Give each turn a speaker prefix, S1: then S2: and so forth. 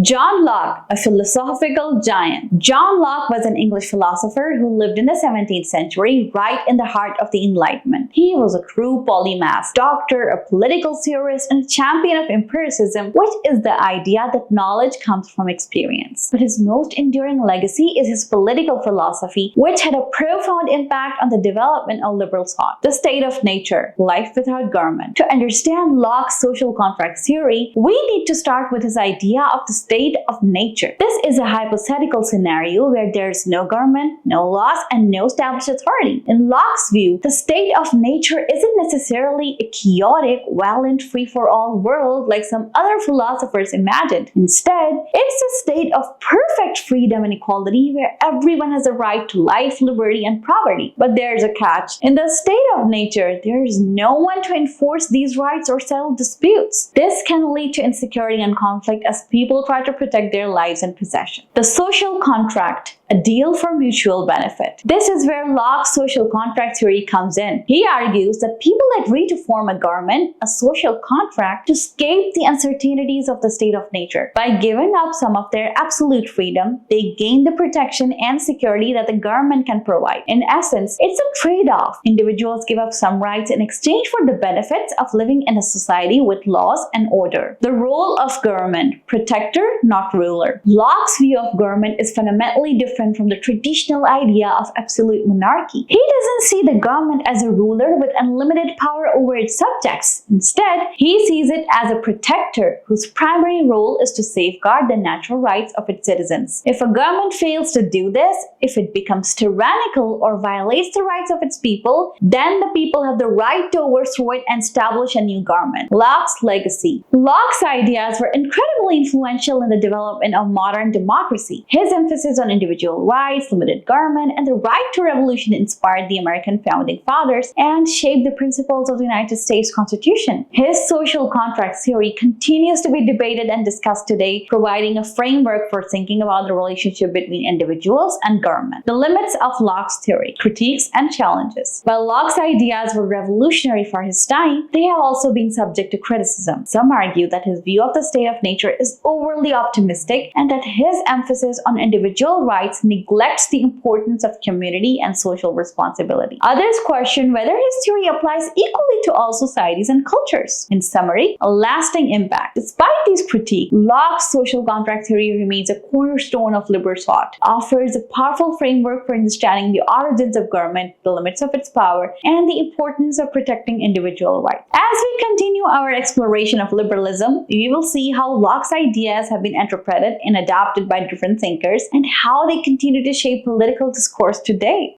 S1: John Locke, a philosophical giant. John Locke was an English philosopher who lived in the 17th century, right in the heart of the Enlightenment. He was a true polymath, doctor, a political theorist, and a champion of empiricism, which is the idea that knowledge comes from experience. But his most enduring legacy is his political philosophy, which had a profound impact on the development of liberal thought. The state of nature, life without government. To understand Locke's social contract theory, we need to start with his idea of the state of nature. This is a hypothetical scenario where there is no government, no laws, and no established authority. In Locke's view, the state of nature isn't necessarily a chaotic, violent, free-for-all world like some other philosophers imagined. Instead, it's a state of perfect freedom and equality where everyone has a right to life, liberty, and property. But there's a catch. In the state of nature, there is no one to enforce these rights or settle disputes. This can lead to insecurity and conflict as people try to protect their lives and possessions. The social contract, a deal for mutual benefit. This is where Locke's social contract theory comes in. He argues that people agree to form a government, a social contract, to escape the uncertainties of the state of nature. By giving up some of their absolute freedom, they gain the protection and security that the government can provide. In essence, it's a trade-off. Individuals give up some rights in exchange for the benefits of living in a society with laws and order. The role of government: protector, not ruler. Locke's view of government is fundamentally different from the traditional idea of absolute monarchy. He doesn't see the government as a ruler with unlimited power over its subjects. Instead, he sees it as a protector whose primary role is to safeguard the natural rights of its citizens. If a government fails to do this, if it becomes tyrannical or violates the rights of its people, then the people have the right to overthrow it and establish a new government. Locke's legacy. Locke's ideas were incredibly influential in the development of modern democracy. His emphasis on individual rights, limited government, and the right to revolution inspired the American founding fathers and shaped the principles of the United States Constitution. His social contract theory continues to be debated and discussed today, providing a framework for thinking about the relationship between individuals and government. The limits of Locke's theory, critiques and challenges. While Locke's ideas were revolutionary for his time, they have also been subject to criticism. Some argue that his view of the state of nature is overly optimistic and that his emphasis on individual rights neglects the importance of community and social responsibility. Others question whether his theory applies equally to all societies and cultures. In summary, a lasting impact. Despite these critiques, Locke's social contract theory remains a cornerstone of liberal thought, offers a powerful framework for understanding the origins of government, the limits of its power, and the importance of protecting individual rights. As we continue our exploration of liberalism, we will see how Locke's ideas have been interpreted and adopted by different thinkers and how they continue to shape political discourse today.